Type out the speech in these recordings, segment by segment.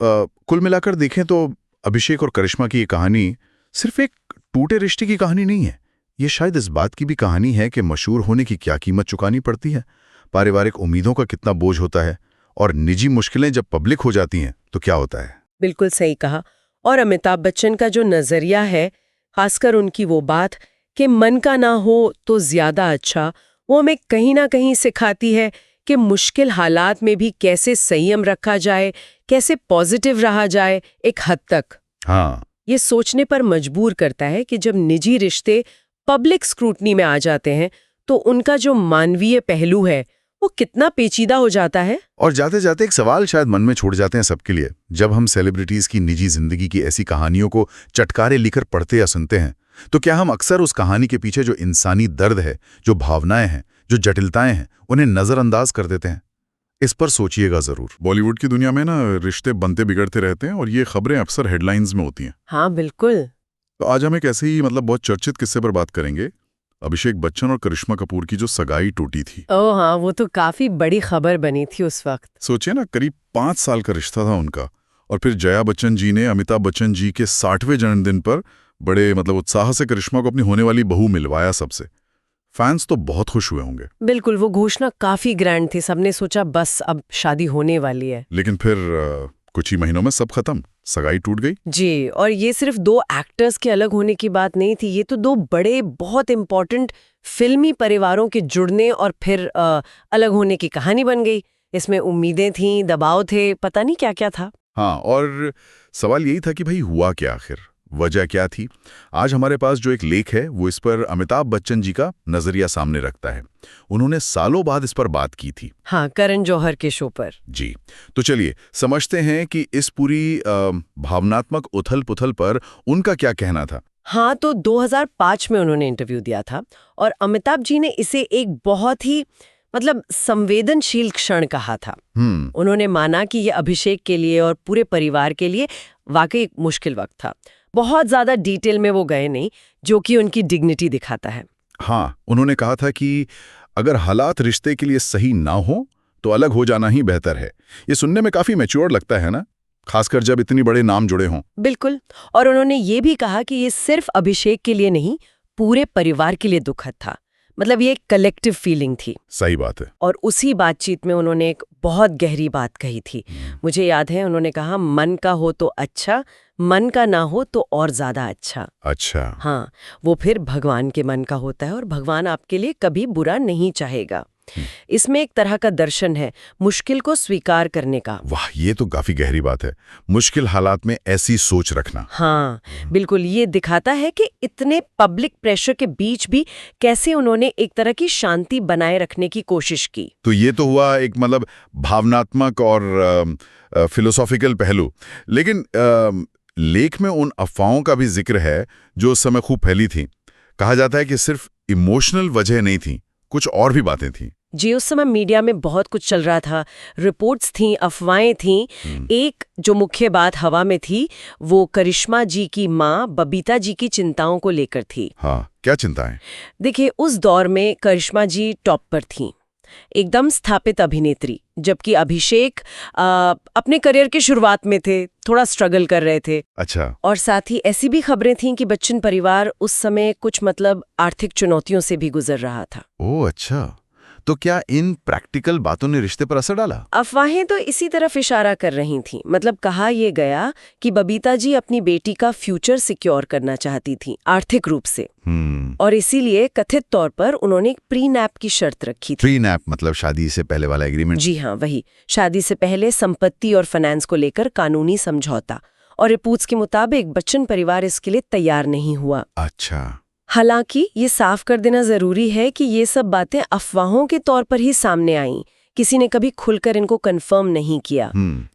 कुल मिलाकर देखें तो अभिषेक और करिश्मा की ये कहानी सिर्फ एक टूटे रिश्ते की कहानी नहीं है। ये शायद इस बात की भी कहानी है कि मशहूर होने की क्या कीमत चुकानी पड़ती है, पारिवारिक उम्मीदों का कितना बोझ होता है, और निजी मुश्किलें जब पब्लिक हो जाती हैं तो क्या होता है। बिल्कुल सही कहा। और अमिताभ बच्चन का जो नजरिया है, खासकर उनकी वो बात कि मन का ना हो तो ज्यादा अच्छा, वो हमें कहीं ना कहीं सिखाती है कि मुश्किल हालात में भी कैसे संयम रखा जाए, कैसे पॉजिटिव रहा जाए एक हद तक। हाँ, ये सोचने पर मजबूर करता है कि जब निजी रिश्ते पब्लिक स्क्रूटनी में आ जाते हैं तो उनका जो मानवीय पहलू है वो कितना पेचीदा हो जाता है। और जाते जाते एक सवाल शायद मन में छोड़ जाते हैं सबके लिए। जब हम सेलिब्रिटीज की निजी जिंदगी की ऐसी कहानियों को चटकारे लिखकर पढ़ते या सुनते हैं, तो क्या हम अक्सर उस कहानी के पीछे जो इंसानी दर्द है, जो भावनाएं हैं, जो जटिलताएं हैं, उन्हें नजरअंदाज कर देते हैं? इस पर सोचिएगा जरूर। बॉलीवुड की दुनिया में ना रिश्ते बनते बिगड़ते रहते हैं और ये खबरें अक्सर हेडलाइंस में होती हैं। हाँ बिल्कुल। तो आज हम एक ऐसे ही बहुत चर्चित किस्से पर बात करेंगे, अभिषेक बच्चन और करिश्मा कपूर की जो सगाई टूटी थी। ओह हाँ, वो तो काफी बड़ी खबर बनी थी उस वक्त। सोचिए ना, करीब 5 साल का रिश्ता था उनका, और फिर जया बच्चन जी ने अमिताभ बच्चन जी के 60वें जन्मदिन पर बड़े उत्साह से करिश्मा को अपनी होने वाली बहू मिलवाया सबसे। फैंस तो बहुत खुश हुए होंगे। बिल्कुल, वो घोषणा काफी ग्रैंड थी, सबने सोचा बस अब शादी होने वाली है। लेकिन फिर कुछ ही महीनों में सब खत्म, सगाई टूट गई। जी, और ये सिर्फ दो एक्टर्स के अलग होने की बात नहीं थी, ये तो दो बड़े बहुत इम्पोर्टेंट फिल्मी परिवारों के जुड़ने और फिर अलग होने की कहानी बन गई। इसमें उम्मीदें थीं, दबाव थे, पता नहीं क्या क्या था। हाँ, और सवाल यही था कि भाई हुआ क्या आखिर, वजह क्या थी। आज हमारे पास जो एक लेख है वो इस पर अमिताभ बच्चन जी का नजरिया सामने रखता है। उन्होंने सालों बाद इस पर बात की थी। हाँ, करण जौहर के शो पर। जी, तो चलिए समझते हैं कि इस पूरी भावनात्मक उथल-पुथल पर उनका क्या कहना था। हाँ, तो 2005 में उन्होंने इंटरव्यू दिया था और अमिताभ जी ने इसे एक बहुत ही संवेदनशील क्षण कहा था। उन्होंने माना कि ये अभिषेक के लिए और पूरे परिवार के लिए वाकई एक मुश्किल वक्त था। बहुत ज्यादा डिटेल में वो गए नहीं, जो कि उनकी डिग्निटी दिखाता है। हाँ, उन्होंने कहा था कि अगर हालात रिश्ते के लिए सही ना हो तो अलग हो जाना ही बेहतर है। ये सुनने में काफी मैच्योर लगता है ना, खासकर जब इतनी बड़े नाम जुड़े हों। बिल्कुल, और उन्होंने ये भी कहा कि ये सिर्फ अभिषेक के लिए नहीं, पूरे परिवार के लिए दुखद था। ये एक कलेक्टिव फीलिंग थी। सही बात है। और उसी बातचीत में उन्होंने एक बहुत गहरी बात कही थी। मुझे याद है, उन्होंने कहा मन का हो तो अच्छा, मन का ना हो तो और ज्यादा अच्छा। अच्छा। हाँ, वो फिर भगवान के मन का होता है और भगवान आपके लिए कभी बुरा नहीं चाहेगा। इसमें एक तरह का दर्शन है मुश्किल को स्वीकार करने का। वाह, ये तो काफी गहरी बात है, मुश्किल हालात में ऐसी सोच रखना। हाँ बिल्कुल, ये दिखाता है कि इतने पब्लिक प्रेशर के बीच भी कैसे उन्होंने एक तरह की शांति बनाए रखने की कोशिश की। तो ये तो हुआ एक भावनात्मक और फिलोसॉफिकल पहलू। लेकिन लेख में उन अफवाहों का भी जिक्र है जो उस समय खूब फैली थी। कहा जाता है कि सिर्फ इमोशनल वजह नहीं थी, कुछ और भी बातें थीं। जी, उस समय मीडिया में बहुत कुछ चल रहा था, रिपोर्ट्स थीं, अफवाहें थीं। एक जो मुख्य बात हवा में थी वो करिश्मा जी की माँ बबीता जी की चिंताओं को लेकर थी। हाँ, क्या चिंताएं? देखिए, उस दौर में करिश्मा जी टॉप पर थीं, एकदम स्थापित अभिनेत्री, जबकि अभिषेक अपने करियर की शुरुआत में थे, थोड़ा स्ट्रगल कर रहे थे। अच्छा। और साथ ही ऐसी भी खबरें थीं कि बच्चन परिवार उस समय कुछ आर्थिक चुनौतियों से भी गुजर रहा था। ओह अच्छा, तो क्या इन प्रैक्टिकल बातों ने रिश्ते पर असर डाला? अफवाहें तो इसी तरफ इशारा कर रही थीं। कहा यह गया कि बबीता जी अपनी बेटी का फ्यूचर सिक्योर करना चाहती थीं आर्थिक रूप से। और इसीलिए कथित तौर पर उन्होंने एक प्री नैप की शर्त रखी थी। प्री नैप शादी से पहले वाला एग्रीमेंट? जी हाँ, वही, शादी से पहले संपत्ति और फाइनेंस को लेकर कानूनी समझौता। और रिपोर्ट्स के मुताबिक बच्चन परिवार इसके लिए तैयार नहीं हुआ। अच्छा। हालांकि ये साफ कर देना जरूरी है कि ये सब बातें अफवाहों के तौर पर ही सामने आईं, किसी ने कभी खुलकर इनको कंफर्म नहीं किया।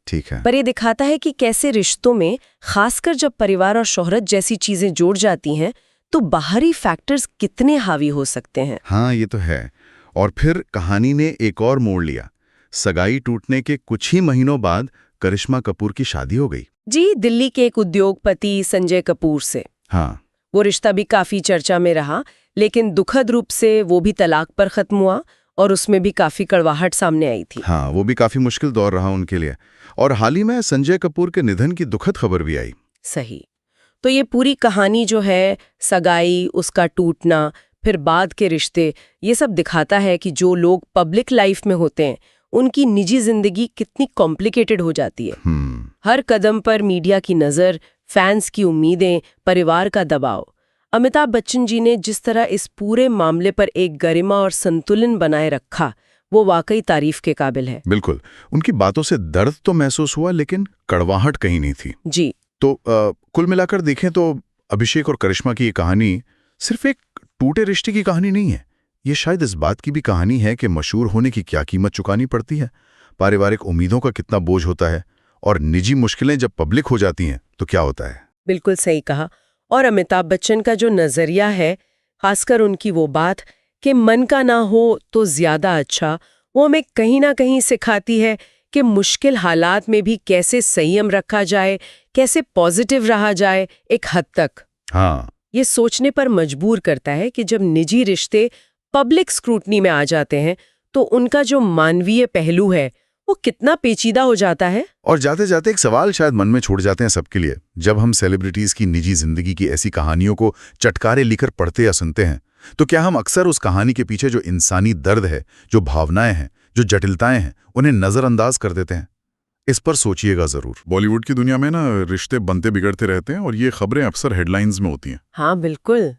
ठीक है। पर ये दिखाता है कि कैसे रिश्तों में, खासकर जब परिवार और शोहरत जैसी चीजें जुड़ जाती हैं, तो बाहरी फैक्टर्स कितने हावी हो सकते हैं। हाँ, ये तो है। और फिर कहानी ने एक और मोड़ लिया। सगाई टूटने के कुछ ही महीनों बाद करिश्मा कपूर की शादी हो गई। जी, दिल्ली के एक उद्योगपति संजय कपूर से। हाँ, वो रिश्ता भी काफी चर्चा में रहा, लेकिन दुखद रूप से वो भी तलाक पर खत्म हुआ। और उसमें भी काफी कड़वाहट सामने आई थी। हाँ, वो भी काफी मुश्किल दौर रहा उनके लिए। और हाल ही में संजय कपूर के निधन की दुखद खबर भी आई। सही। तो ये पूरी कहानी जो है, सगाई, उसका टूटना, फिर बाद के रिश्ते, ये सब दिखाता है कि जो लोग पब्लिक लाइफ में होते हैं उनकी निजी जिंदगी कितनी कॉम्प्लिकेटेड हो जाती है। हर कदम पर मीडिया की नज़र, फैंस की उम्मीदें, परिवार का दबाव। अमिताभ बच्चन जी ने जिस तरह इस पूरे मामले पर एक गरिमा और संतुलन बनाए रखा, वो वाकई तारीफ के काबिल है। बिल्कुल। उनकी बातों से दर्द तो महसूस हुआ, लेकिन कड़वाहट कहीं नहीं थी। जी। तो कुल मिलाकर देखें तो अभिषेक और करिश्मा की ये कहानी सिर्फ एक टूटे रिश्ते की कहानी नहीं है। ये शायद इस बात की भी कहानी है कि मशहूर होने की क्या कीमत चुकानी पड़ती है, पारिवारिक उम्मीदों का कितना बोझ होता है, और निजी मुश्किलें जब पब्लिक हो जाती हैं तो क्या होता है। बिल्कुल सही कहा। और अमिताभ बच्चन का जो नजरिया है, खासकर उनकी वो बात कि मन का ना हो तो ज्यादा अच्छा, वो हमें कहीं ना कहीं सिखाती है कि मुश्किल हालात में भी कैसे संयम रखा जाए, कैसे पॉजिटिव रहा जाए एक हद तक। हाँ, ये सोचने पर मजबूर करता है कि जब निजी रिश्ते पब्लिक स्क्रूटनी में आ जाते हैं तो उनका जो मानवीय पहलू है वो कितना पेचीदा हो जाता है। और जाते जाते एक सवाल शायद मन में छोड़ जाते हैं सबके लिए। जब हम सेलिब्रिटीज की निजी जिंदगी की ऐसी कहानियों को चटकारे लिखकर पढ़ते या सुनते हैं, तो क्या हम अक्सर उस कहानी के पीछे जो इंसानी दर्द है, जो भावनाएं हैं, जो जटिलताएं हैं, उन्हें नजरअंदाज कर देते हैं? इस पर सोचिएगा जरूर। बॉलीवुड की दुनिया में ना रिश्ते बनते बिगड़ते रहते हैं और ये खबरें अक्सर हेडलाइंस में होती हैं। हाँ बिल्कुल।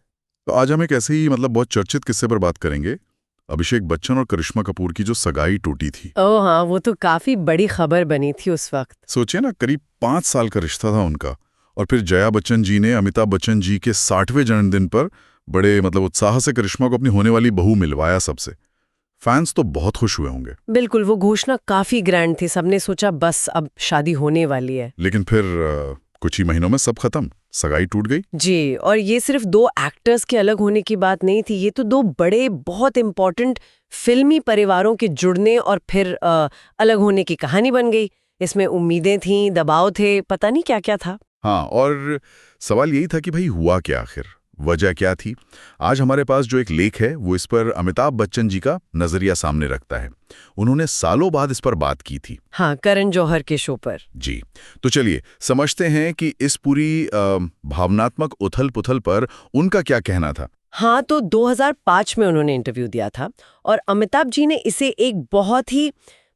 तो आज हम एक ऐसे ही बहुत चर्चित किस्से पर बात करेंगे, अभिषेक बच्चन और करिश्मा कपूर की जो सगाई टूटी थी। ओह हाँ, वो तो काफी बड़ी खबर बनी थी उस वक्त। सोचिए ना, करीब 5 साल का रिश्ता था उनका, और फिर जया बच्चन जी ने अमिताभ बच्चन जी के 60वें जन्मदिन पर बड़े उत्साह से करिश्मा को अपनी होने वाली बहू मिलवाया सबसे। फैंस तो बहुत खुश हुए होंगे। बिल्कुल, वो घोषणा काफी ग्रैंड थी, सबने सोचा बस अब शादी होने वाली है। लेकिन फिर कुछ ही महीनों में सब खत्म, सगाई टूट गई। जी, और ये सिर्फ 2 एक्टर्स के अलग होने की बात नहीं थी, ये तो 2 बड़े बहुत इम्पोर्टेंट फिल्मी परिवारों के जुड़ने और फिर अलग होने की कहानी बन गई। इसमें उम्मीदें थीं, दबाव थे, पता नहीं क्या क्या था। हाँ, और सवाल यही था कि भाई हुआ क्या आखिर, वजह क्या थी। आज हमारे पास जो एक लेख है वो इस पर अमिताभ बच्चन जी का नजरिया सामने रखता है। उन्होंने सालों बाद इस पर बात की थी। हाँ, करण जौहर के शो पर। जी, तो चलिए समझते हैं कि इस पूरी भावनात्मक उथल-पुथल पर उनका क्या कहना था। हाँ, तो 2005 में उन्होंने इंटरव्यू दिया था और अमिताभ जी ने इसे एक बहुत ही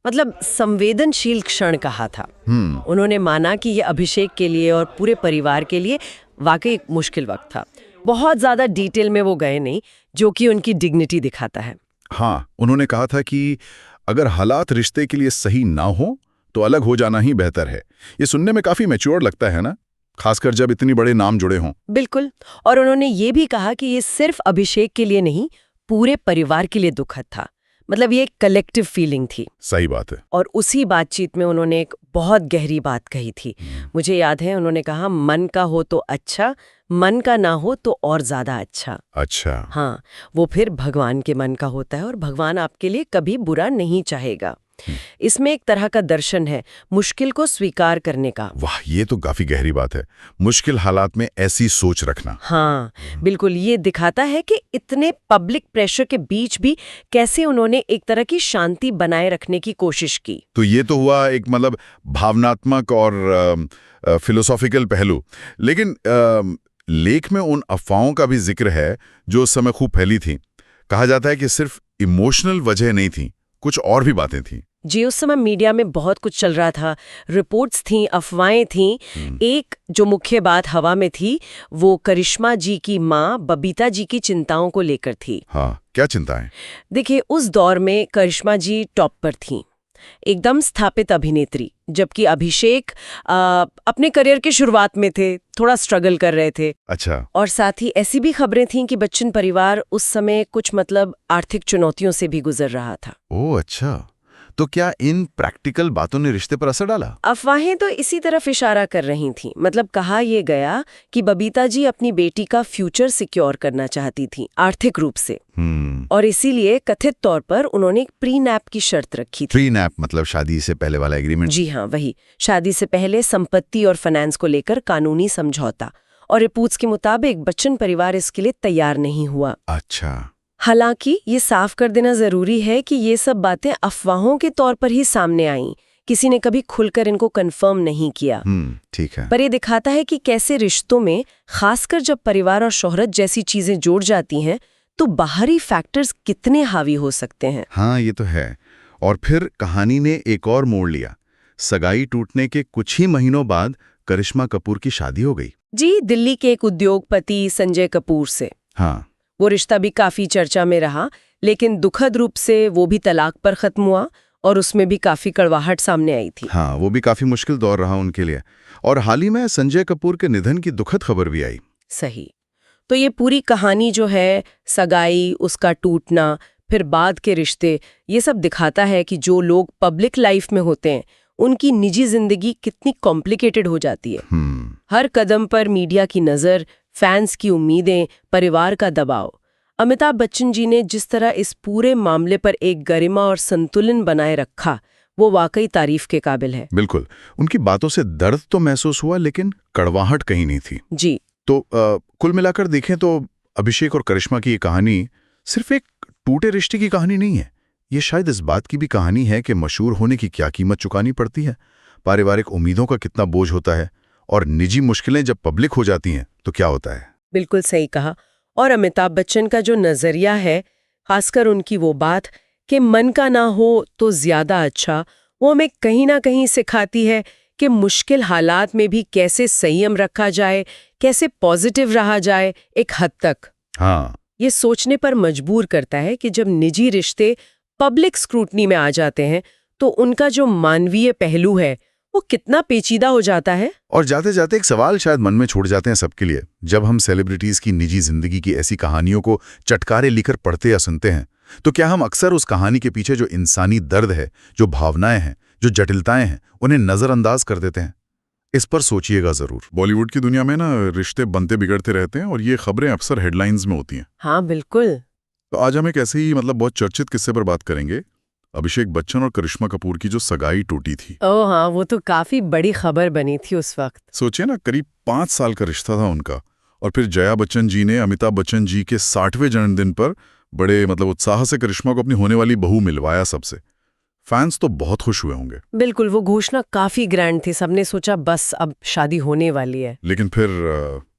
संवेदनशील क्षण कहा था। उन्होंने माना कि ये अभिषेक के लिए और पूरे परिवार के लिए वाकई एक मुश्किल वक्त था। बहुत ज्यादा डिटेल में वो गए नहीं, जो कि उनकी डिग्निटी दिखाता है। हाँ, उन्होंने कहा था कि अगर हालात रिश्ते के लिए सही ना हो तो अलग हो जाना ही बेहतर है। ये सुनने में काफी मैच्योर लगता है ना, खासकर जब इतनी बड़े नाम जुड़े हों। बिल्कुल। और उन्होंने ये भी कहा कि ये सिर्फ अभिषेक के लिए नहीं, पूरे परिवार के लिए दुखद था। ये एक कलेक्टिव फीलिंग थी। सही बात है। और उसी बातचीत में उन्होंने एक बहुत गहरी बात कही थी। मुझे याद है, उन्होंने कहा मन का हो तो अच्छा, मन का ना हो तो और ज्यादा अच्छा। अच्छा। हाँ, वो फिर भगवान के मन का होता है और भगवान आपके लिए कभी बुरा नहीं चाहेगा। इसमें एक तरह का दर्शन है मुश्किल को स्वीकार करने का। वाह, ये तो काफी गहरी बात है, मुश्किल हालात में ऐसी सोच रखना। हाँ बिल्कुल, ये दिखाता है कि इतने पब्लिक प्रेशर के बीच भी कैसे उन्होंने एक तरह की शांति बनाए रखने की कोशिश की। तो ये तो हुआ एक भावनात्मक और फिलोसॉफिकल पहलू। लेकिन लेख में उन अफवाहों का भी जिक्र है जो उस समय खूब फैली थी। कहा जाता है कि सिर्फ इमोशनल वजह नहीं थी, कुछ और भी बातें थी। जी, उस समय मीडिया में बहुत कुछ चल रहा था, रिपोर्ट्स थीं, अफवाहें थीं। एक जो मुख्य बात हवा में थी वो करिश्मा जी की माँ बबीता जी की चिंताओं को लेकर थी। हाँ, क्या चिंताएं? देखिए, उस दौर में करिश्मा जी टॉप पर थीं, एकदम स्थापित अभिनेत्री, जबकि अभिषेक अपने करियर की शुरुआत में थे, थोड़ा स्ट्रगल कर रहे थे। अच्छा। और साथ ही ऐसी भी खबरें थीं कि बच्चन परिवार उस समय कुछ आर्थिक चुनौतियों से भी गुजर रहा था। ओह अच्छा, तो क्या इन प्रैक्टिकल बातों ने रिश्ते पर असर डाला? अफवाहें तो इसी तरफ इशारा कर रही थीं। कहा यह गया कि बबीता जी अपनी बेटी का फ्यूचर सिक्योर करना चाहती थीं आर्थिक रूप से। और इसीलिए कथित तौर पर उन्होंने एक प्री नैप की शर्त रखी थी। प्री नैप शादी से पहले वाला एग्रीमेंट? जी हाँ, वही, शादी से पहले संपत्ति और फाइनेंस को लेकर कानूनी समझौता। और रिपोर्ट्स के मुताबिक बच्चन परिवार इसके लिए तैयार नहीं हुआ। अच्छा। हालांकि ये साफ कर देना जरूरी है कि ये सब बातें अफवाहों के तौर पर ही सामने आईं। किसी ने कभी खुलकर इनको कंफर्म नहीं किया। ठीक है। पर ये दिखाता है कि कैसे रिश्तों में, खासकर जब परिवार और शोहरत जैसी चीजें जुड़ जाती हैं, तो बाहरी फैक्टर्स कितने हावी हो सकते हैं। हाँ, ये तो है। और फिर कहानी ने एक और मोड़ लिया। सगाई टूटने के कुछ ही महीनों बाद करिश्मा कपूर की शादी हो गई। जी, दिल्ली के एक उद्योगपति संजय कपूर से। हाँ, वो रिश्ता भी काफी चर्चा में रहा, लेकिन दुखद रूप से वो भी तलाक पर खत्म हुआ और उसमें भी काफी कड़वाहट सामने आई थी। हाँ, वो भी काफी मुश्किल दौर रहा उनके लिए। और हाल ही में संजय कपूर के निधन की दुखद खबर भी आई। सही। तो ये पूरी कहानी जो है, सगाई, उसका टूटना, फिर बाद के रिश्ते, ये सब दिखाता है कि जो लोग पब्लिक लाइफ में होते हैं, उनकी निजी जिंदगी कितनी कॉम्प्लिकेटेड हो जाती है। हर कदम पर मीडिया की नज़र, फैंस की उम्मीदें, परिवार का दबाव। अमिताभ बच्चन जी ने जिस तरह इस पूरे मामले पर एक गरिमा और संतुलन बनाए रखा, वो वाकई तारीफ के काबिल है। बिल्कुल। उनकी बातों से दर्द तो महसूस हुआ, लेकिन कड़वाहट कहीं नहीं थी। जी। तो कुल मिलाकर देखें तो अभिषेक और करिश्मा की ये कहानी सिर्फ एक टूटे रिश्ते की कहानी नहीं है। ये शायद इस बात की भी कहानी है कि मशहूर होने की क्या कीमत चुकानी पड़ती है, पारिवारिक उम्मीदों का कितना बोझ होता है, और निजी मुश्किलें जब पब्लिक हो जाती हैं तो क्या होता है। बिल्कुल सही कहा। और अमिताभ बच्चन का जो नजरिया है, खासकर उनकी वो बात कि मन का ना हो तो ज्यादा अच्छा, वो हमें कहीं ना कहीं सिखाती है कि मुश्किल हालात में भी कैसे संयम रखा जाए, कैसे पॉजिटिव रहा जाए एक हद तक। हाँ, ये सोचने पर मजबूर करता है कि जब निजी रिश्ते पब्लिक स्क्रूटनी में आ जाते हैं, तो उनका जो मानवीय पहलू है वो कितना पेचीदा हो जाता है। और जाते जाते एक सवाल शायद मन में छोड़ जाते हैं सबके लिए। जब हम सेलिब्रिटीज की निजी जिंदगी की ऐसी कहानियों को चटकारे लिखकर पढ़ते या सुनते हैं, तो क्या हम अक्सर उस कहानी के पीछे जो इंसानी दर्द है, जो भावनाएं हैं, जो जटिलताएं हैं, उन्हें नजरअंदाज कर देते हैं? इस पर सोचिएगा जरूर। बॉलीवुड की दुनिया में ना रिश्ते बनते बिगड़ते रहते हैं, और ये खबरें अक्सर हेडलाइंस में होती हैं। हाँ बिल्कुल। तो आज हम एक ऐसे ही बहुत चर्चित किस्से पर बात करेंगे, अभिषेक बच्चन और करिश्मा कपूर की जो सगाई टूटी थी। ओह हाँ, वो तो काफी बड़ी खबर बनी थी उस वक्त। सोचिए ना, करीब 5 साल का रिश्ता था उनका, और फिर जया बच्चन जी ने अमिताभ बच्चन जी के 60वें जन्मदिन पर बड़े उत्साह से करिश्मा को अपनी होने वाली बहू मिलवाया सबसे। फैंस तो बहुत खुश हुए होंगे। बिल्कुल, वो घोषणा काफी ग्रैंड थी, सबने सोचा बस अब शादी होने वाली है। लेकिन फिर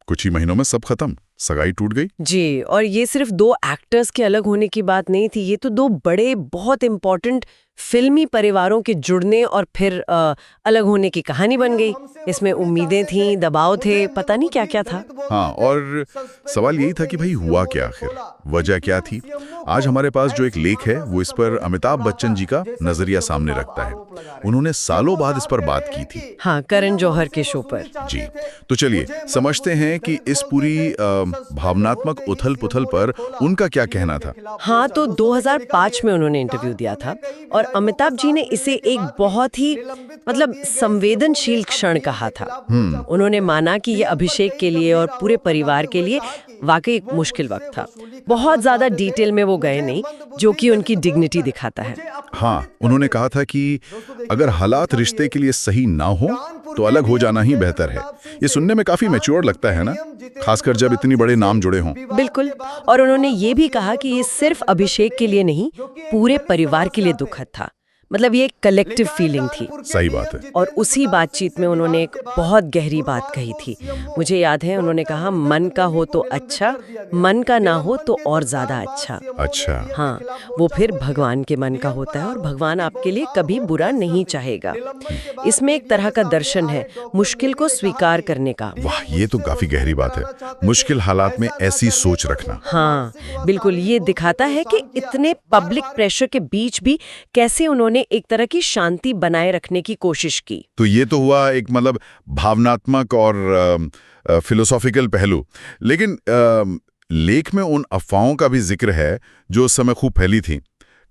कुछ ही महीनों में सब खत्म, सगाई टूट गई। जी, और ये सिर्फ दो एक्टर्स के अलग होने की बात नहीं थी, ये तो दो बड़े बहुत इम्पोर्टेंट फिल्मी परिवारों के जुड़ने और फिर अलग होने की कहानी बन गई। इसमें उम्मीदें थीं, दबाव थे, पता नहीं क्या क्या था। हाँ, और सवाल यही था कि भाई हुआ क्या आखिर, वजह क्या थी। आज हमारे पास जो एक लेख है वो इस पर अमिताभ बच्चन जी का नजरिया सामने रखता है। उन्होंने सालों बाद इस पर बात की थी। हाँ, करण जौहर के शो पर। जी, तो चलिए समझते हैं कि इस पूरी भावनात्मक उथल पुथल पर उनका क्या कहना था। हाँ, तो 2005 में उन्होंने इंटरव्यू दिया था और अमिताभ जी ने इसे एक बहुत ही संवेदनशील क्षण कहा था। उन्होंने माना कि ये अभिषेक के लिए और पूरे परिवार के लिए वाकई एक मुश्किल वक्त था। बहुत ज्यादा डिटेल में वो गए नहीं, जो कि उनकी डिग्निटी दिखाता है। हाँ, उन्होंने कहा था कि अगर हालात रिश्ते के लिए सही ना हो तो अलग हो जाना ही बेहतर है। ये सुनने में काफी मैच्योर लगता है ना, खासकर जब इतने बड़े नाम जुड़े हों। बिल्कुल, और उन्होंने ये भी कहा कि ये सिर्फ अभिषेक के लिए नहीं, पूरे परिवार के लिए दुखद था। ये एक कलेक्टिव फीलिंग थी। सही बात है। और उसी बातचीत में उन्होंने एक बहुत गहरी बात कही थी। मुझे याद है, उन्होंने कहा, मन का हो तो अच्छा, मन का ना हो तो और ज्यादा अच्छा। अच्छा। हाँ, वो फिर भगवान के मन का होता है और भगवान आपके लिए कभी बुरा नहीं चाहेगा। इसमें एक तरह का दर्शन है मुश्किल को स्वीकार करने का। वाह, ये तो काफी गहरी बात है, मुश्किल हालात में ऐसी सोच रखना। हाँ बिल्कुल, ये दिखाता है कि इतने पब्लिक प्रेशर के बीच भी कैसे उन्होंने एक तरह की शांति बनाए रखने की कोशिश की। तो ये तो हुआ एक भावनात्मक और फिलोसॉफिकल पहलू। लेकिन लेख में उन अफवाहों का भी जिक्र है जो उस समय खूब फैली थी।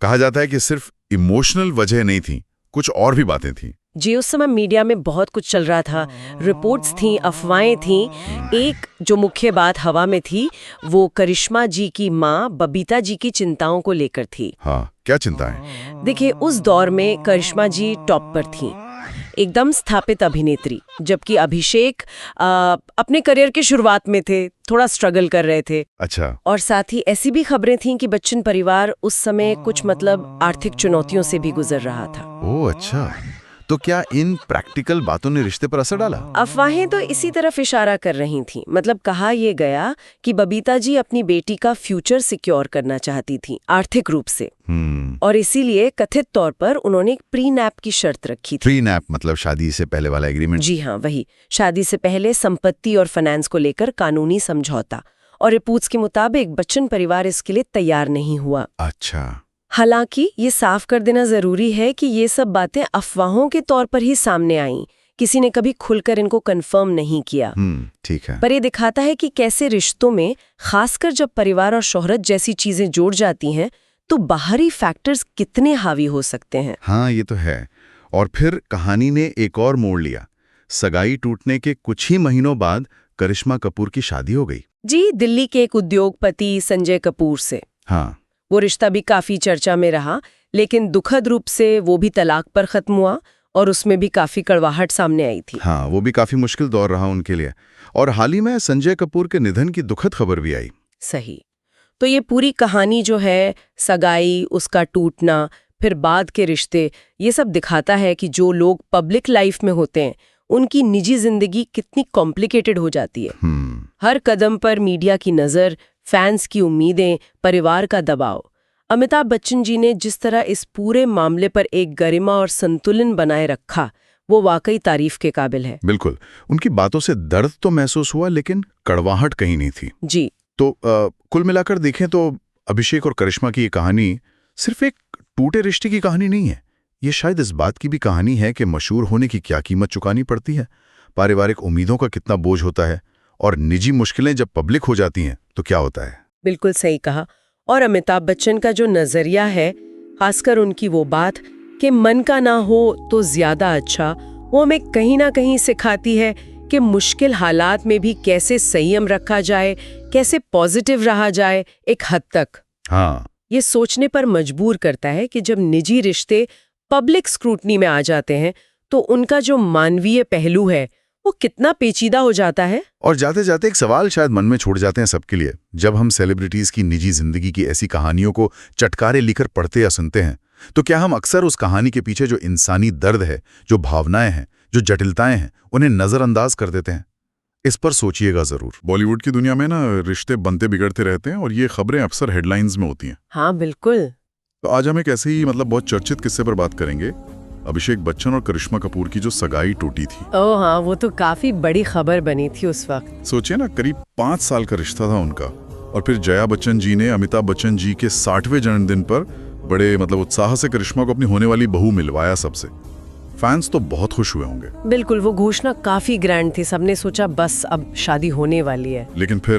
कहा जाता है कि सिर्फ इमोशनल वजह नहीं थी, कुछ और भी बातें थी। जी, उस समय मीडिया में बहुत कुछ चल रहा था, रिपोर्ट्स थीं, अफवाहें थीं। एक जो मुख्य बात हवा में थी वो करिश्मा जी की माँ बबीता जी की चिंताओं को लेकर थी। हाँ, क्या चिंताएं? देखिए, उस दौर में करिश्मा जी टॉप पर थीं। एकदम स्थापित अभिनेत्री, जबकि अभिषेक अपने करियर के शुरुआत में थे, थोड़ा स्ट्रगल कर रहे थे। अच्छा। और साथ ही ऐसी भी खबरें थीं कि बच्चन परिवार उस समय कुछ आर्थिक चुनौतियों से भी गुजर रहा था। ओह अच्छा, तो क्या इन प्रैक्टिकल बातों ने रिश्ते पर असर डाला? अफवाहें तो इसी तरफ इशारा कर रही थीं। कहा यह गया कि बबीता जी अपनी बेटी का फ्यूचर सिक्योर करना चाहती थीं आर्थिक रूप से, और इसीलिए कथित तौर पर उन्होंने एक प्री नैप की शर्त रखी थी। प्री नैप मतलब शादी से पहले वाला एग्रीमेंट? जी हाँ, वही। शादी से पहले संपत्ति और फाइनेंस को लेकर कानूनी समझौता। और रिपोर्ट्स के मुताबिक बच्चन परिवार इसके लिए तैयार नहीं हुआ। अच्छा। हालांकि ये साफ कर देना जरूरी है कि ये सब बातें अफवाहों के तौर पर ही सामने आईं। किसी ने कभी खुलकर इनको कंफर्म नहीं किया। ठीक है। पर ये दिखाता है कि कैसे रिश्तों में, खासकर जब परिवार और शोहरत जैसी चीजें जुड़ जाती हैं, तो बाहरी फैक्टर्स कितने हावी हो सकते हैं। हाँ, ये तो है। और फिर कहानी ने एक और मोड़ लिया। सगाई टूटने के कुछ ही महीनों बाद करिश्मा कपूर की शादी हो गई। जी, दिल्ली के एक उद्योगपति संजय कपूर से। हाँ। वो रिश्ता भी काफी चर्चा में रहा, लेकिन दुखद रूप से वो भी तलाक पर खत्म हुआ, और उसमें भी काफी कड़वाहट सामने आई थी। हाँ, वो भी काफी मुश्किल दौर रहा उनके लिए। और हाल ही में संजय कपूर के निधन की दुखद खबर भी आई। सही। तो ये पूरी कहानी जो है, सगाई, उसका टूटना, फिर बाद के रिश्ते, ये सब दिखाता है कि जो लोग पब्लिक लाइफ में होते हैं, उनकी निजी जिंदगी कितनी कॉम्प्लिकेटेड हो जाती है। हर कदम पर मीडिया की नजर, फैंस की उम्मीदें, परिवार का दबाव। अमिताभ बच्चन जी ने जिस तरह इस पूरे मामले पर एक गरिमा और संतुलन बनाए रखा, वो वाकई तारीफ के काबिल है। बिल्कुल। उनकी बातों से दर्द तो महसूस हुआ, लेकिन कड़वाहट कहीं नहीं थी। जी। तो कुल मिलाकर देखें तो अभिषेक और करिश्मा की ये कहानी सिर्फ एक टूटे रिश्ते की कहानी नहीं है। ये शायद इस बात की भी कहानी है कि मशहूर होने की क्या कीमत चुकानी पड़ती है, पारिवारिक उम्मीदों का कितना बोझ होता है, और निजी मुश्किलें जब पब्लिक हो जाती हैं तो क्या होता है। बिल्कुल सही कहा। और अमिताभ बच्चन का जो नजरिया है, खासकर उनकी वो बात कि मन का ना हो तो ज्यादा अच्छा, वो हमें कहीं ना कहीं सिखाती है कि मुश्किल हालात में भी कैसे संयम रखा जाए, कैसे पॉजिटिव रहा जाए एक हद तक। हाँ। ये सोचने पर मजबूर करता है कि जब निजी रिश्ते पब्लिक स्क्रूटनी में आ जाते हैं, तो उनका जो मानवीय पहलू है वो कितना पेचीदा हो जाता है। और जाते जाते एक सवाल शायद मन में छोड़ जाते हैं सबके लिए। जब हम सेलिब्रिटीज की निजी जिंदगी की ऐसी कहानियों को चटकारे लिखकर पढ़ते या सुनते हैं, तो क्या हम अक्सर उस कहानी के पीछे जो इंसानी दर्द है, जो भावनाएं हैं, जो जटिलताएं हैं, उन्हें नजरअंदाज कर देते हैं? इस पर सोचिएगा जरूर। बॉलीवुड की दुनिया में ना रिश्ते बनते बिगड़ते रहते हैं, और ये खबरें अक्सर हेडलाइंस में होती हैं। हाँ बिल्कुल। तो आज हम एक ऐसे ही बहुत चर्चित किस्से पर बात करेंगे, अभिषेक बच्चन और करिश्मा कपूर की जो सगाई टूटी थी। ओह हाँ, वो तो काफी बड़ी खबर बनी थी उस वक्त। सोचिए ना, करीब 5 साल का रिश्ता था उनका, और फिर जया बच्चन जी ने अमिताभ बच्चन जी के 60वें जन्मदिन पर बड़े उत्साह से करिश्मा को अपनी होने वाली बहू मिलवाया सबसे। फैंस तो बहुत खुश हुए होंगे। बिल्कुल, वो घोषणा काफी ग्रैंड थी, सबने सोचा बस अब शादी होने वाली है। लेकिन फिर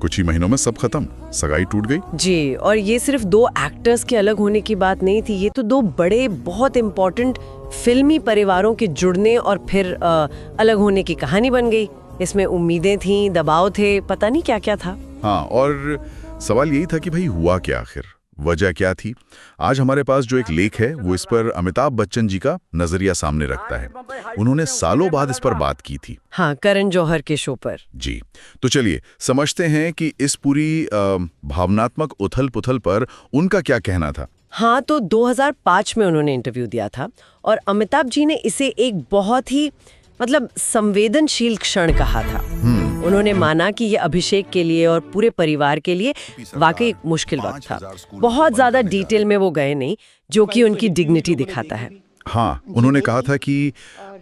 कुछ ही महीनों में सब खत्म, सगाई टूट गई। जी, और ये सिर्फ 2 एक्टर्स के अलग होने की बात नहीं थी, ये तो 2 बड़े बहुत इम्पोर्टेंट फिल्मी परिवारों के जुड़ने और फिर अलग होने की कहानी बन गई। इसमें उम्मीदें थीं, दबाव थे, पता नहीं क्या क्या था। हाँ, और सवाल यही था कि भाई हुआ क्या आखिर, वजह क्या थी। आज हमारे पास जो एक लेख है वो इस पर अमिताभ बच्चन जी का नजरिया सामने रखता है। उन्होंने सालों बाद इस पर बात की थी। हाँ, करण जौहर के शो पर। जी, तो चलिए समझते हैं कि इस पूरी भावनात्मक उथल पुथल पर उनका क्या कहना था। हाँ, तो 2005 में उन्होंने इंटरव्यू दिया था, और अमिताभ जी ने इसे एक बहुत ही संवेदनशील क्षण कहा था। उन्होंने माना कि ये अभिषेक के लिए और पूरे परिवार के लिए वाकई एक मुश्किल वक्त था। बहुत ज्यादा डिटेल में वो गए नहीं, जो कि उनकी डिग्निटी दिखाता है। हाँ, उन्होंने कहा था कि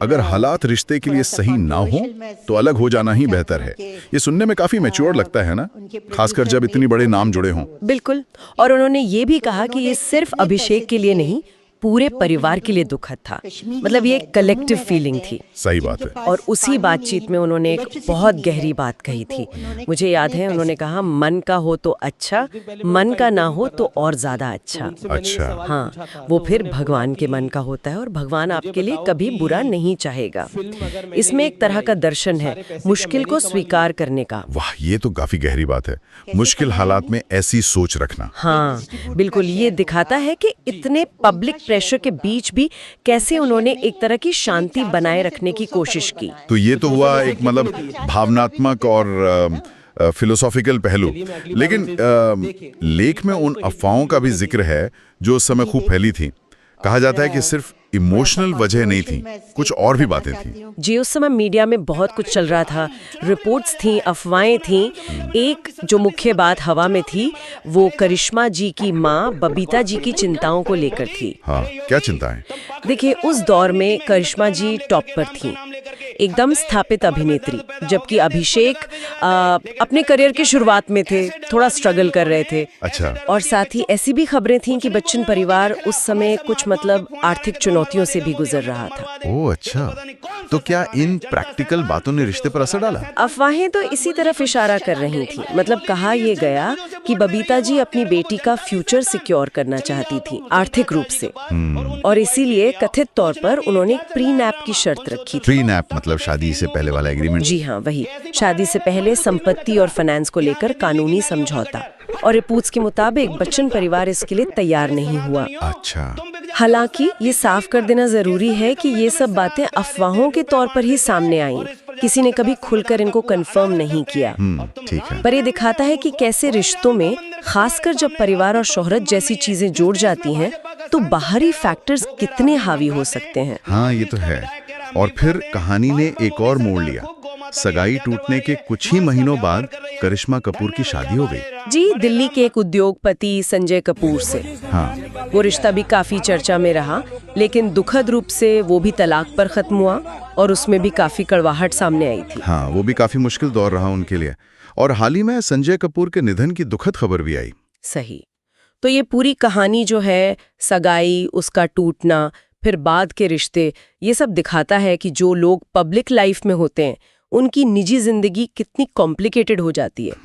अगर हालात रिश्ते के लिए सही ना हो तो अलग हो जाना ही बेहतर है। ये सुनने में काफी मैच्योर लगता है ना, खासकर जब इतने बड़े नाम जुड़े हों। बिल्कुल। और उन्होंने ये भी कहा कि ये सिर्फ अभिषेक के लिए नहीं, पूरे परिवार के लिए दुखद था। ये एक कलेक्टिव फीलिंग थी। सही बात है। और उसी बातचीत में उन्होंने एक बहुत गहरी बात कही थी। मुझे याद है, उन्होंने कहा, मन का हो तो अच्छा, मन का ना हो तो और ज्यादा अच्छा। अच्छा। हाँ, वो फिर भगवान के मन का होता है, और भगवान आपके लिए कभी बुरा नहीं चाहेगा। इसमें एक तरह का दर्शन है मुश्किल को स्वीकार करने का। वाह, ये तो काफी गहरी बात है, मुश्किल हालात में ऐसी सोच रखना। हाँ बिल्कुल, ये दिखाता है कि इतने पब्लिक प्रेशर के बीच भी कैसे उन्होंने एक तरह की शांति बनाए रखने की कोशिश की। तो ये तो हुआ एक मतलब भावनात्मक और फिलोसॉफिकल पहलू। लेकिन लेख में उन अफवाहों का भी जिक्र है जो उस समय खूब फैली थी। कहा जाता है कि सिर्फ इमोशनल वजह नहीं थी, कुछ और भी बातें थी। जी, उस समय मीडिया में बहुत कुछ चल रहा था, रिपोर्ट्स थी, अफवाहें थी। एक जो मुख्य बात हवा में थी वो करिश्मा जी की माँ बबीता जी की चिंताओं को लेकर थी। हाँ, क्या चिंताएं? देखिए, उस दौर में करिश्मा जी टॉप पर थी, एकदम स्थापित अभिनेत्री, जबकि अभिषेक अपने करियर की शुरुआत में थे, थोड़ा स्ट्रगल कर रहे थे। अच्छा। और साथ ही ऐसी भी खबरें थीं कि बच्चन परिवार उस समय कुछ मतलब आर्थिक चुनौतियों से भी गुजर रहा था। ओह अच्छा, तो क्या इन प्रैक्टिकल बातों ने रिश्ते पर असर डाला? अफवाहें तो इसी तरफ इशारा कर रही थी। मतलब कहा यह गया कि बबीता जी अपनी बेटी का फ्यूचर सिक्योर करना चाहती थी आर्थिक रूप से, और इसीलिए कथित तौर पर उन्होंने प्री नैप की शर्त रखी थी। प्री नैप मतलब शादी से पहले वाला एग्रीमेंट? जी हाँ, वही, शादी से पहले संपत्ति और फाइनेंस को लेकर कानूनी समझौता। और रिपोर्ट्स के मुताबिक बच्चन परिवार इसके लिए तैयार नहीं हुआ। अच्छा। हालांकि ये साफ कर देना जरूरी है कि ये सब बातें अफवाहों के तौर पर ही सामने आईं। किसी ने कभी खुलकर इनको कंफर्म नहीं किया। ठीक है। पर ये दिखाता है कि कैसे रिश्तों में, खासकर जब परिवार और शोहरत जैसी चीजें जुड़ जाती हैं, तो बाहरी फैक्टर्स कितने हावी हो सकते हैं। हाँ, ये तो है। और फिर कहानी ने एक और मोड़ लिया। सगाई टूटने के कुछ ही महीनों बाद करिश्मा कपूर की शादी हो गई। जी, दिल्ली के एक उद्योगपति संजय कपूर से। हाँ। वो रिश्ता भी काफी चर्चा में रहा, लेकिन दुखद रूप से वो भी तलाक पर खत्म हुआ और उसमें भी काफी कड़वाहट सामने आई थी। हाँ, वो भी काफी मुश्किल दौर रहा उनके लिए। और हाल ही में संजय कपूर के निधन की दुखद खबर भी आई। सही। तो ये पूरी कहानी जो है, सगाई, उसका टूटना, फिर बाद के रिश्ते, ये सब दिखाता है कि जो लोग पब्लिक लाइफ में होते हैं उनकी निजी जिंदगी कितनी कॉम्प्लिकेटेड हो जाती है।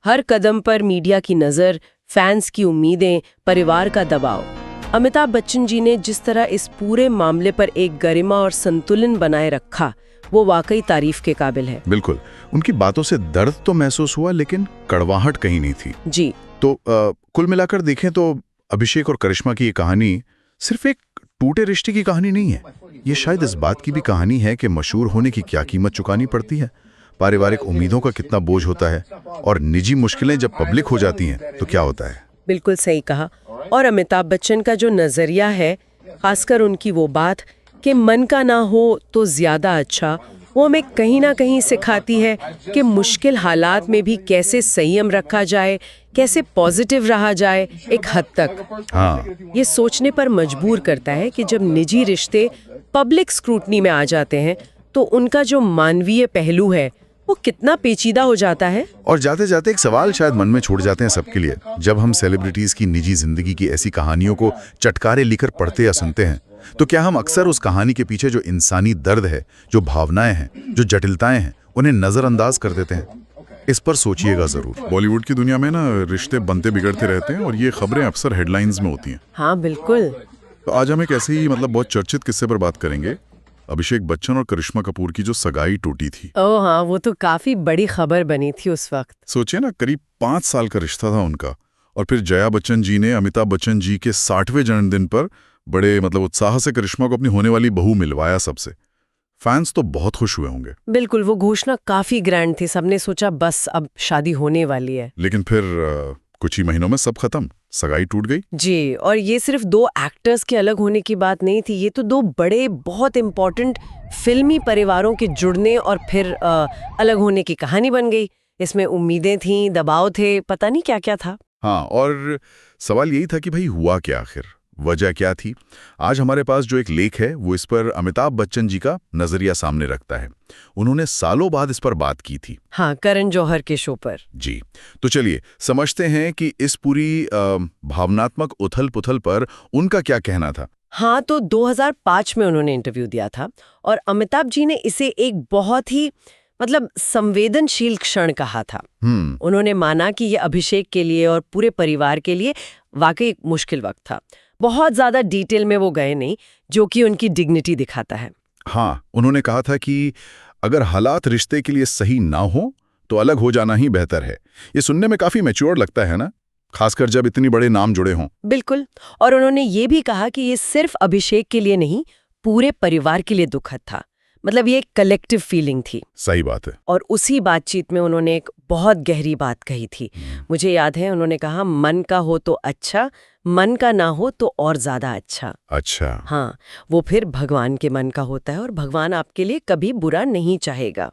हर कदम पर मीडिया की नजर, फैंस की उम्मीदें, परिवार का दबाव। अमिताभ बच्चन जी ने जिस तरह इस पूरे मामले पर एक गरिमा और संतुलन बनाए रखा, वो वाकई तारीफ के काबिल है। बिल्कुल। उनकी बातों से दर्द तो महसूस हुआ, लेकिन कड़वाहट कहीं नहीं थी। जी। तो कुल मिलाकर देखें तो अभिषेक और करिश्मा की ये कहानी सिर्फ एक टूटे रिश्ते की कहानी नहीं है। ये शायद इस बात की भी कहानी है कि मशहूर होने की क्या कीमत चुकानी पड़ती है, पारिवारिक उम्मीदों का कितना बोझ होता है, और निजी मुश्किलें जब पब्लिक हो जाती हैं तो क्या होता है। बिल्कुल सही कहा। और अमिताभ बच्चन का जो नजरिया है, खासकर उनकी वो बात कि मन का ना हो तो ज्यादा अच्छा, वो हमें कहीं ना कहीं सिखाती है कि मुश्किल हालात में भी कैसे संयम रखा जाए, कैसे पॉजिटिव रहा जाए एक हद तक। हाँ। ये सोचने पर मजबूर करता है कि जब निजी रिश्ते पब्लिक स्क्रूटनी में आ जाते हैं तो उनका जो मानवीय पहलू है वो कितना पेचीदा हो जाता है। और जाते जाते एक सवाल शायद मन में छोड़ जाते हैं सबके लिए। जब हम सेलिब्रिटीज की निजी जिंदगी की ऐसी कहानियों को चटकारे लिखकर पढ़ते या सुनते हैं, तो क्या हम अक्सर उस कहानी के पीछे जो इंसानी दर्द है, जो भावनाएं हैं, जो जटिलताएं हैं, उन्हें नजरअंदाज कर देते हैं? इस पर सोचिएगा जरूर। बॉलीवुड की दुनिया में ना रिश्ते बनते बिगड़ते रहते हैं और ये खबरें अक्सर हेडलाइंस में होती हैं। हाँ बिल्कुल। तो आज हम एक ऐसे ही बहुत चर्चित किस्से पर बात करेंगे, अभिषेक बच्चन और करिश्मा कपूर की जो सगाई टूटी थी। ओह हाँ, वो तो काफी बड़ी खबर बनी थी उस वक्त। सोचिए ना, करीब 5 साल का रिश्ता था उनका, और फिर जया बच्चन जी ने अमिताभ बच्चन जी के 60वें जन्मदिन पर बड़े उत्साह से करिश्मा को अपनी होने वाली बहू मिलवाया सबसे। फैंस तो बहुत खुश हुए होंगे। बिल्कुल, वो घोषणा काफी ग्रैंड थी, सबने सोचा बस अब शादी होने वाली है। लेकिन फिर कुछ ही महीनों में सब खत्म, सगाई टूट गई। जी, और ये सिर्फ 2 एक्टर्स के अलग होने की बात नहीं थी, ये तो 2 बड़े बहुत इम्पोर्टेंट फिल्मी परिवारों के जुड़ने और फिर अलग होने की कहानी बन गई। इसमें उम्मीदें थीं, दबाव थे, पता नहीं क्या क्या था। हाँ, और सवाल यही था कि भाई हुआ क्या आखिर, वजह क्या थी। आज हमारे पास जो एक लेख है वो इस पर अमिताभ बच्चन जी का नजरिया सामने रखता है। उन्होंने सालों बाद इस पर बात की थी। हाँ, करण जौहर के शो पर। जी, तो चलिए समझते हैं कि इस पूरी भावनात्मक उथल-पुथल पर उनका क्या कहना था। हाँ, तो 2005 में उन्होंने इंटरव्यू दिया था और अमिताभ जी ने इसे एक बहुत ही संवेदनशील क्षण कहा था। उन्होंने माना कि ये अभिषेक के लिए और पूरे परिवार के लिए वाकई एक मुश्किल वक्त था। बहुत ज्यादा डिटेल में वो गए नहीं, जो कि उनकी डिग्निटी दिखाता है। हाँ, उन्होंने कहा था कि अगर हालात रिश्ते के लिए सही ना हो तो अलग हो जाना ही बेहतर है। ये सुनने में काफी मैच्योर लगता है ना। खासकर जब इतनी बड़े नाम जुड़े हों। बिल्कुल। और उन्होंने ये भी कहा कि ये सिर्फ अभिषेक के लिए नहीं, पूरे परिवार के लिए दुखद था। मतलब ये एक कलेक्टिव फीलिंग थी। सही बात है। और उसी बातचीत में उन्होंने एक बहुत गहरी बात कही थी। मुझे याद है उन्होंने कहा, मन का हो तो अच्छा, मन का ना हो तो और ज्यादा अच्छा। अच्छा। हाँ, वो फिर भगवान के मन का होता है और भगवान आपके लिए कभी बुरा नहीं चाहेगा।